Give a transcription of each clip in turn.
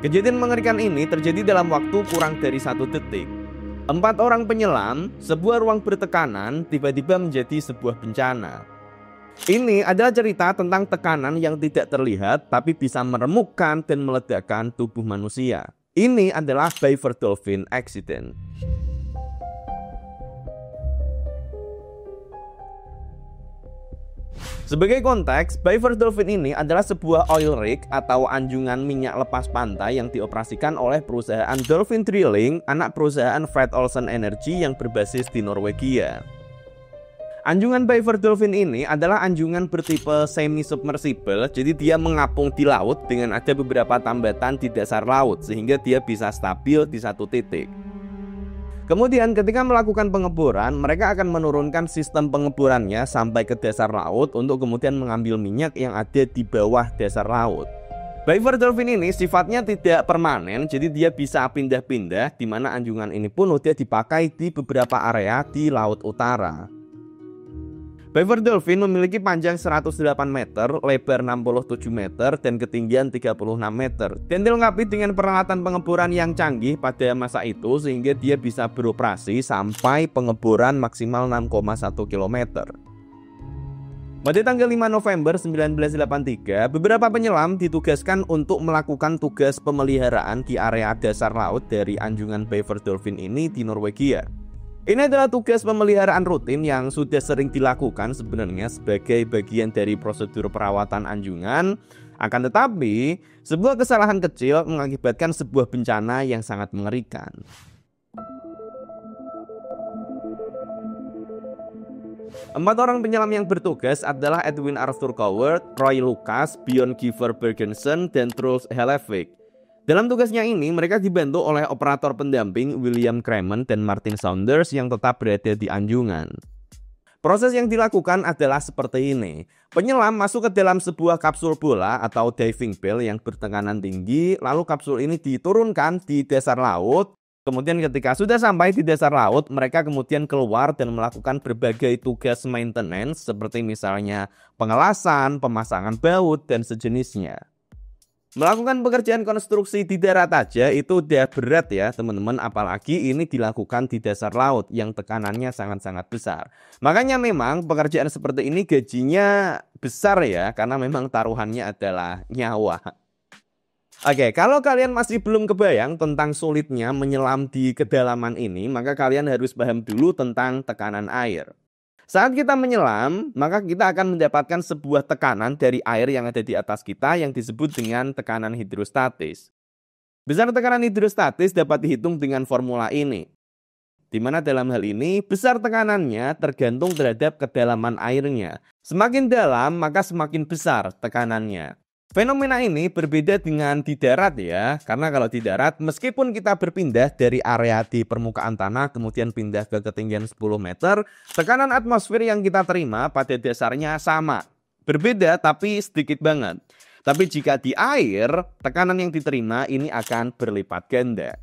Kejadian mengerikan ini terjadi dalam waktu kurang dari 1 detik. 4 orang penyelam, sebuah ruang bertekanan tiba-tiba menjadi sebuah bencana. Ini adalah cerita tentang tekanan yang tidak terlihat tapi bisa meremukkan dan meledakkan tubuh manusia. Ini adalah Beaver Dolphin Accident. Sebagai konteks, Beaver Dolphin ini adalah sebuah oil rig atau anjungan minyak lepas pantai yang dioperasikan oleh perusahaan Dolphin Drilling, anak perusahaan Fred Olsen Energy yang berbasis di Norwegia. Anjungan Beaver Dolphin ini adalah anjungan bertipe semi-submersible, jadi dia mengapung di laut dengan ada beberapa tambatan di dasar laut sehingga dia bisa stabil di satu titik. Kemudian ketika melakukan pengeboran, mereka akan menurunkan sistem pengeborannya sampai ke dasar laut untuk kemudian mengambil minyak yang ada di bawah dasar laut. Beaver Dolphin ini sifatnya tidak permanen, jadi dia bisa pindah-pindah, di mana anjungan ini pun udah dipakai di beberapa area di Laut Utara. Beaver Dolphin memiliki panjang 108 meter, lebar 67 meter, dan ketinggian 36 meter. Dan dilengkapi dengan peralatan pengeboran yang canggih pada masa itu sehingga dia bisa beroperasi sampai pengeboran maksimal 6,1 km. Pada tanggal 5 November 1983, beberapa penyelam ditugaskan untuk melakukan tugas pemeliharaan di area dasar laut dari anjungan Beaver Dolphin ini di Norwegia. Ini adalah tugas pemeliharaan rutin yang sudah sering dilakukan sebenarnya sebagai bagian dari prosedur perawatan anjungan. Akan tetapi, sebuah kesalahan kecil mengakibatkan sebuah bencana yang sangat mengerikan. Empat orang penyelam yang bertugas adalah Edwin Arthur Coward, Roy Lucas, Bjorn Giver Bergensen, dan Truls Hellevik. Dalam tugasnya ini, mereka dibantu oleh operator pendamping William Cramen dan Martin Saunders yang tetap berada di anjungan. Proses yang dilakukan adalah seperti ini. Penyelam masuk ke dalam sebuah kapsul bola atau diving bell yang bertekanan tinggi, lalu kapsul ini diturunkan di dasar laut. Kemudian ketika sudah sampai di dasar laut, mereka kemudian keluar dan melakukan berbagai tugas maintenance seperti misalnya pengelasan, pemasangan baut, dan sejenisnya. Melakukan pekerjaan konstruksi di darat aja itu udah berat ya teman-teman, apalagi ini dilakukan di dasar laut yang tekanannya sangat-sangat besar. Makanya memang pekerjaan seperti ini gajinya besar ya, karena memang taruhannya adalah nyawa. Oke, kalau kalian masih belum kebayang tentang sulitnya menyelam di kedalaman ini, maka kalian harus paham dulu tentang tekanan air. Saat kita menyelam, maka kita akan mendapatkan sebuah tekanan dari air yang ada di atas kita yang disebut dengan tekanan hidrostatis. Besar tekanan hidrostatis dapat dihitung dengan formula ini, di mana dalam hal ini besar tekanannya tergantung terhadap kedalaman airnya. Semakin dalam, maka semakin besar tekanannya. Fenomena ini berbeda dengan di darat ya, karena kalau di darat meskipun kita berpindah dari area di permukaan tanah kemudian pindah ke ketinggian 10 meter, tekanan atmosfer yang kita terima pada dasarnya sama. Berbeda tapi sedikit banget. Tapi jika di air, tekanan yang diterima ini akan berlipat ganda.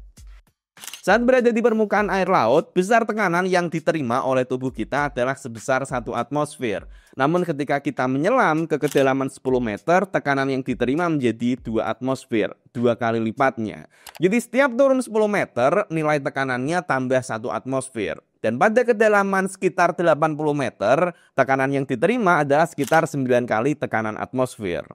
Saat berada di permukaan air laut, besar tekanan yang diterima oleh tubuh kita adalah sebesar 1 atmosfer. Namun ketika kita menyelam ke kedalaman 10 meter, tekanan yang diterima menjadi 2 atmosfer, 2 kali lipatnya. Jadi setiap turun 10 meter, nilai tekanannya tambah 1 atmosfer. Dan pada kedalaman sekitar 80 meter, tekanan yang diterima adalah sekitar 9 kali tekanan atmosfer.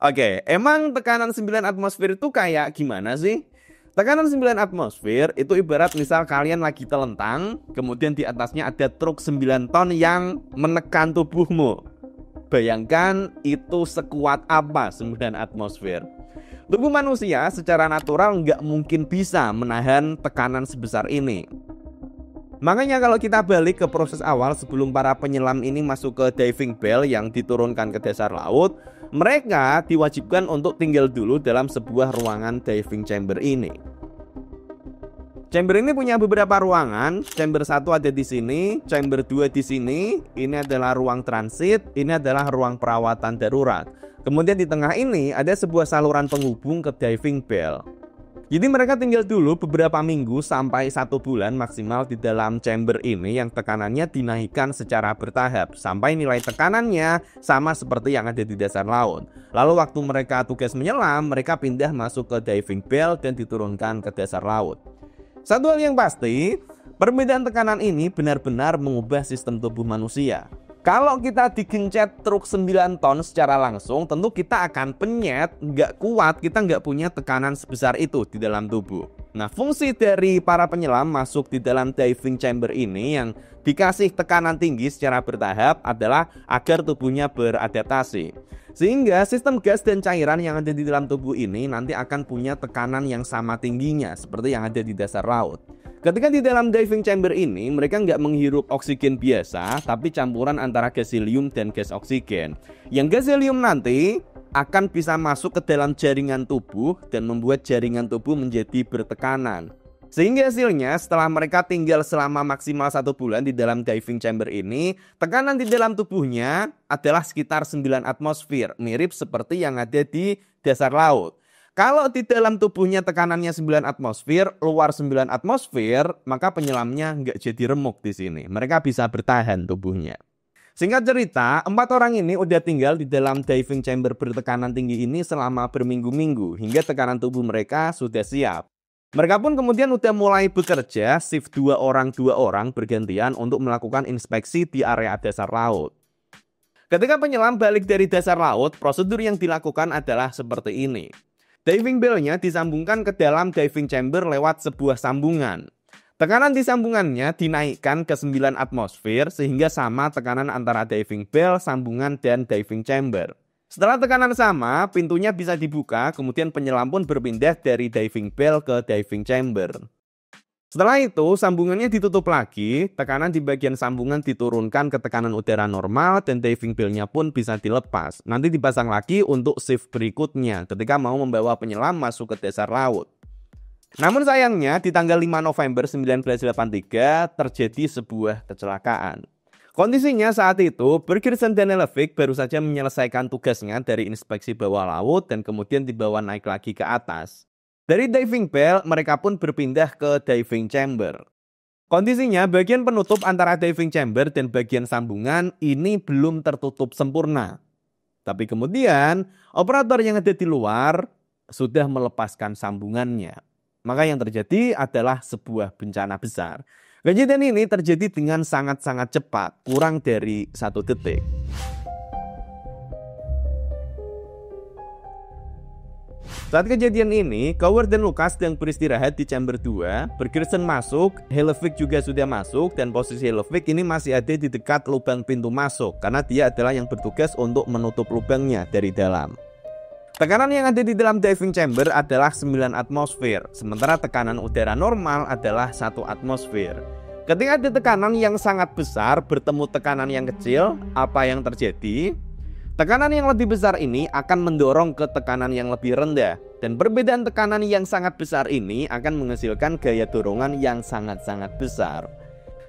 Oke, emang tekanan 9 atmosfer itu kayak gimana sih? Tekanan 9 atmosfer itu ibarat misal kalian lagi telentang, kemudian di atasnya ada truk 9 ton yang menekan tubuhmu. Bayangkan itu sekuat apa 9 atmosfer. Tubuh manusia secara natural nggak mungkin bisa menahan tekanan sebesar ini. Makanya kalau kita balik ke proses awal sebelum para penyelam ini masuk ke diving bell yang diturunkan ke dasar laut, mereka diwajibkan untuk tinggal dulu dalam sebuah ruangan diving chamber ini. Chamber ini punya beberapa ruangan. Chamber 1 ada di sini, chamber 2 di sini. Ini adalah ruang transit, ini adalah ruang perawatan darurat. Kemudian di tengah ini ada sebuah saluran penghubung ke diving bell. Jadi mereka tinggal dulu beberapa minggu sampai 1 bulan maksimal di dalam chamber ini yang tekanannya dinaikkan secara bertahap sampai nilai tekanannya sama seperti yang ada di dasar laut. Lalu waktu mereka tugas menyelam, mereka pindah masuk ke diving bell dan diturunkan ke dasar laut. Satu hal yang pasti, perbedaan tekanan ini benar-benar mengubah sistem tubuh manusia. Kalau kita digencet truk 9 ton secara langsung, tentu kita akan penyet, nggak kuat, kita nggak punya tekanan sebesar itu di dalam tubuh. Nah, fungsi dari para penyelam masuk di dalam diving chamber ini yang dikasih tekanan tinggi secara bertahap adalah agar tubuhnya beradaptasi. Sehingga sistem gas dan cairan yang ada di dalam tubuh ini nanti akan punya tekanan yang sama tingginya seperti yang ada di dasar laut. Ketika di dalam diving chamber ini, mereka nggak menghirup oksigen biasa, tapi campuran antara gas helium dan gas oksigen. Yang gas helium nanti akan bisa masuk ke dalam jaringan tubuh dan membuat jaringan tubuh menjadi bertekanan. Sehingga hasilnya setelah mereka tinggal selama maksimal 1 bulan di dalam diving chamber ini, tekanan di dalam tubuhnya adalah sekitar 9 atmosfer, mirip seperti yang ada di dasar laut. Kalau di dalam tubuhnya tekanannya 9 atmosfer, luar 9 atmosfer, maka penyelamnya nggak jadi remuk di sini. Mereka bisa bertahan tubuhnya. Singkat cerita, 4 orang ini udah tinggal di dalam diving chamber bertekanan tinggi ini selama berminggu-minggu hingga tekanan tubuh mereka sudah siap. Mereka pun kemudian udah mulai bekerja shift 2 orang bergantian untuk melakukan inspeksi di area dasar laut. Ketika penyelam balik dari dasar laut, prosedur yang dilakukan adalah seperti ini. Diving bell-nya disambungkan ke dalam diving chamber lewat sebuah sambungan. Tekanan di sambungannya dinaikkan ke 9 atmosfer sehingga sama tekanan antara diving bell, sambungan, dan diving chamber. Setelah tekanan sama, pintunya bisa dibuka, kemudian penyelam pun berpindah dari diving bell ke diving chamber. Setelah itu, sambungannya ditutup lagi, tekanan di bagian sambungan diturunkan ke tekanan udara normal, dan diving bell-nya pun bisa dilepas. Nanti dipasang lagi untuk shift berikutnya ketika mau membawa penyelam masuk ke dasar laut. Namun sayangnya, di tanggal 5 November 1983 terjadi sebuah kecelakaan. Kondisinya saat itu, Bergersen dan Hellevik baru saja menyelesaikan tugasnya dari inspeksi bawah laut dan kemudian dibawa naik lagi ke atas. Dari diving bell, mereka pun berpindah ke diving chamber. Kondisinya, bagian penutup antara diving chamber dan bagian sambungan ini belum tertutup sempurna. Tapi kemudian, operator yang ada di luar sudah melepaskan sambungannya. Maka yang terjadi adalah sebuah bencana besar. Kejadian ini terjadi dengan sangat-sangat cepat, kurang dari 1 detik. Saat kejadian ini, Coward dan Lucas sedang beristirahat di chamber 2, Bergersen masuk, Hellevik juga sudah masuk, dan posisi Hellevik ini masih ada di dekat lubang pintu masuk, karena dia adalah yang bertugas untuk menutup lubangnya dari dalam. Tekanan yang ada di dalam diving chamber adalah 9 atmosfer, sementara tekanan udara normal adalah 1 atmosfer. Ketika ada tekanan yang sangat besar bertemu tekanan yang kecil, apa yang terjadi? Tekanan yang lebih besar ini akan mendorong ke tekanan yang lebih rendah, dan perbedaan tekanan yang sangat besar ini akan menghasilkan gaya dorongan yang sangat-sangat besar.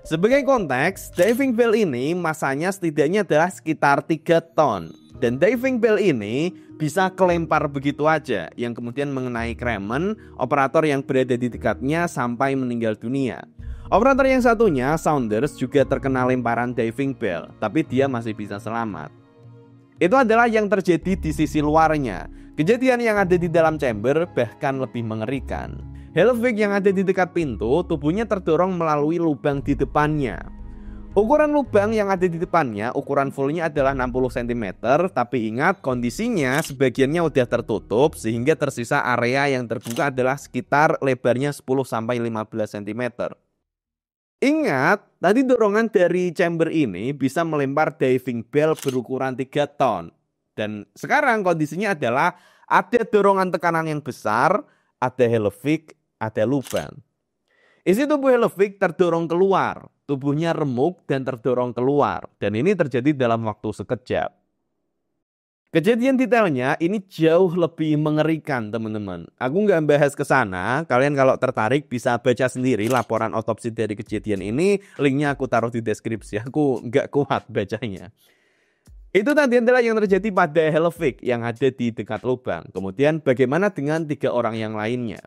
Sebagai konteks, diving bell ini masanya setidaknya adalah sekitar 3 ton, dan diving bell ini bisa kelempar begitu aja, yang kemudian mengenai Kremen, operator yang berada di dekatnya sampai meninggal dunia. Operator yang satunya, Saunders, juga terkena lemparan diving bell, tapi dia masih bisa selamat. Itu adalah yang terjadi di sisi luarnya. Kejadian yang ada di dalam chamber bahkan lebih mengerikan. Hellevik yang ada di dekat pintu, tubuhnya terdorong melalui lubang di depannya. Ukuran lubang yang ada di depannya, ukuran fullnya adalah 60 cm, tapi ingat kondisinya sebagiannya udah tertutup sehingga tersisa area yang terbuka adalah sekitar lebarnya 10-15 cm. Ingat, tadi dorongan dari chamber ini bisa melempar diving bell berukuran 3 ton. Dan sekarang kondisinya adalah ada dorongan tekanan yang besar, ada Hellevik, ada lubang. Isi tubuh Hellevik terdorong keluar, tubuhnya remuk dan terdorong keluar. Dan ini terjadi dalam waktu sekejap. Kejadian detailnya ini jauh lebih mengerikan teman-teman. Aku nggak bahas ke sana. Kalian kalau tertarik bisa baca sendiri laporan otopsi dari kejadian ini. Linknya aku taruh di deskripsi. Aku nggak kuat bacanya. Itu tadi adalah yang terjadi pada Hellevik yang ada di dekat lubang. Kemudian bagaimana dengan 3 orang yang lainnya?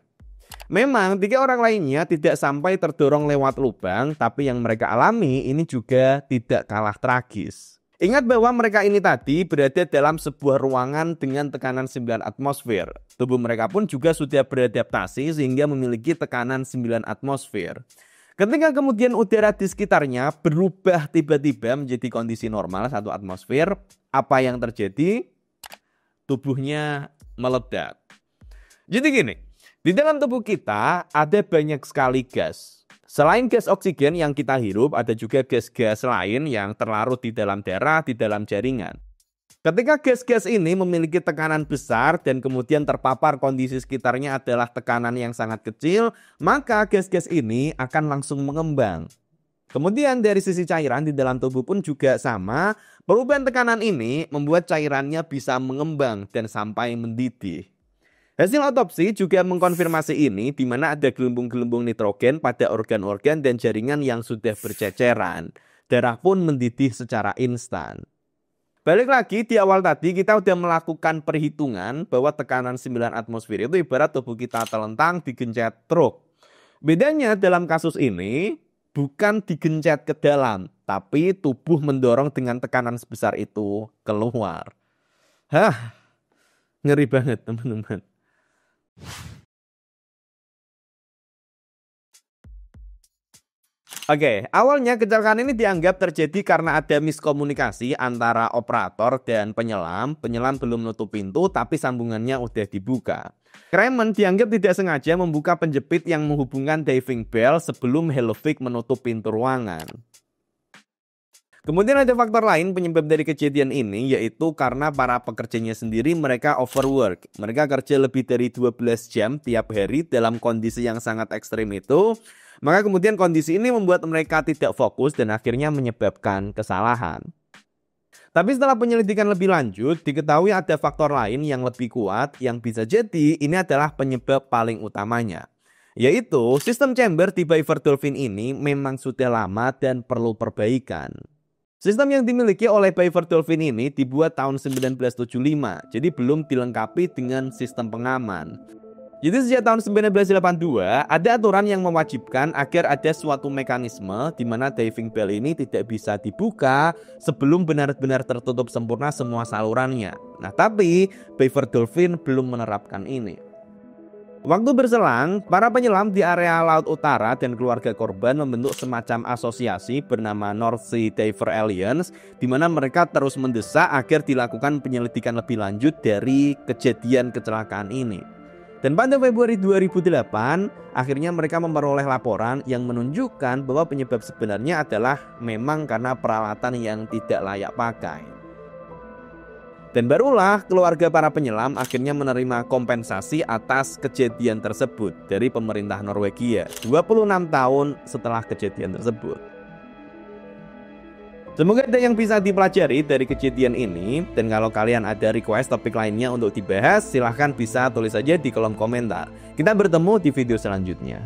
Memang 3 orang lainnya tidak sampai terdorong lewat lubang, tapi yang mereka alami ini juga tidak kalah tragis. Ingat bahwa mereka ini tadi berada dalam sebuah ruangan dengan tekanan 9 atmosfer. Tubuh mereka pun juga sudah beradaptasi sehingga memiliki tekanan 9 atmosfer. Ketika kemudian udara di sekitarnya berubah tiba-tiba menjadi kondisi normal 1 atmosfer, apa yang terjadi? Tubuhnya meledak. Jadi gini, di dalam tubuh kita ada banyak sekali gas. Selain gas oksigen yang kita hirup, ada juga gas-gas lain yang terlarut di dalam darah, di dalam jaringan. Ketika gas-gas ini memiliki tekanan besar dan kemudian terpapar kondisi sekitarnya adalah tekanan yang sangat kecil, maka gas-gas ini akan langsung mengembang. Kemudian dari sisi cairan di dalam tubuh pun juga sama, perubahan tekanan ini membuat cairannya bisa mengembang dan sampai mendidih. Hasil otopsi juga mengkonfirmasi ini, di mana ada gelembung-gelembung nitrogen pada organ-organ dan jaringan yang sudah berceceran. Darah pun mendidih secara instan. Balik lagi di awal tadi kita udah melakukan perhitungan bahwa tekanan 9 atmosfer itu ibarat tubuh kita telentang digencet truk. Bedanya dalam kasus ini bukan digencet ke dalam, tapi tubuh mendorong dengan tekanan sebesar itu keluar. Ngeri banget teman-teman. Oke, awalnya kecelakaan ini dianggap terjadi karena ada miskomunikasi antara operator dan penyelam. Penyelam belum nutup pintu, tapi sambungannya udah dibuka. Kremen dianggap tidak sengaja membuka penjepit yang menghubungkan diving bell sebelum Hellwig menutup pintu ruangan. Kemudian ada faktor lain penyebab dari kejadian ini, yaitu karena para pekerjanya sendiri mereka overwork. Mereka kerja lebih dari 12 jam tiap hari dalam kondisi yang sangat ekstrim itu. Maka kemudian kondisi ini membuat mereka tidak fokus dan akhirnya menyebabkan kesalahan. Tapi setelah penyelidikan lebih lanjut, diketahui ada faktor lain yang lebih kuat yang bisa jadi ini adalah penyebab paling utamanya. Yaitu sistem chamber di Beaver Dolphin ini memang sudah lama dan perlu perbaikan. Sistem yang dimiliki oleh Beaver Dolphin ini dibuat tahun 1975, jadi belum dilengkapi dengan sistem pengaman. Jadi sejak tahun 1982 ada aturan yang mewajibkan agar ada suatu mekanisme di mana diving bell ini tidak bisa dibuka sebelum benar-benar tertutup sempurna semua salurannya. Nah, tapi Beaver Dolphin belum menerapkan ini. Waktu berselang, para penyelam di area Laut Utara dan keluarga korban membentuk semacam asosiasi bernama North Sea Diver Alliance, di mana mereka terus mendesak agar dilakukan penyelidikan lebih lanjut dari kejadian kecelakaan ini. Dan pada Februari 2008, akhirnya mereka memperoleh laporan yang menunjukkan bahwa penyebab sebenarnya adalah memang karena peralatan yang tidak layak pakai. Dan barulah keluarga para penyelam akhirnya menerima kompensasi atas kejadian tersebut dari pemerintah Norwegia 26 tahun setelah kejadian tersebut. Semoga ada yang bisa dipelajari dari kejadian ini. Dan kalau kalian ada request topik lainnya untuk dibahas, silahkan bisa tulis saja di kolom komentar. Kita bertemu di video selanjutnya.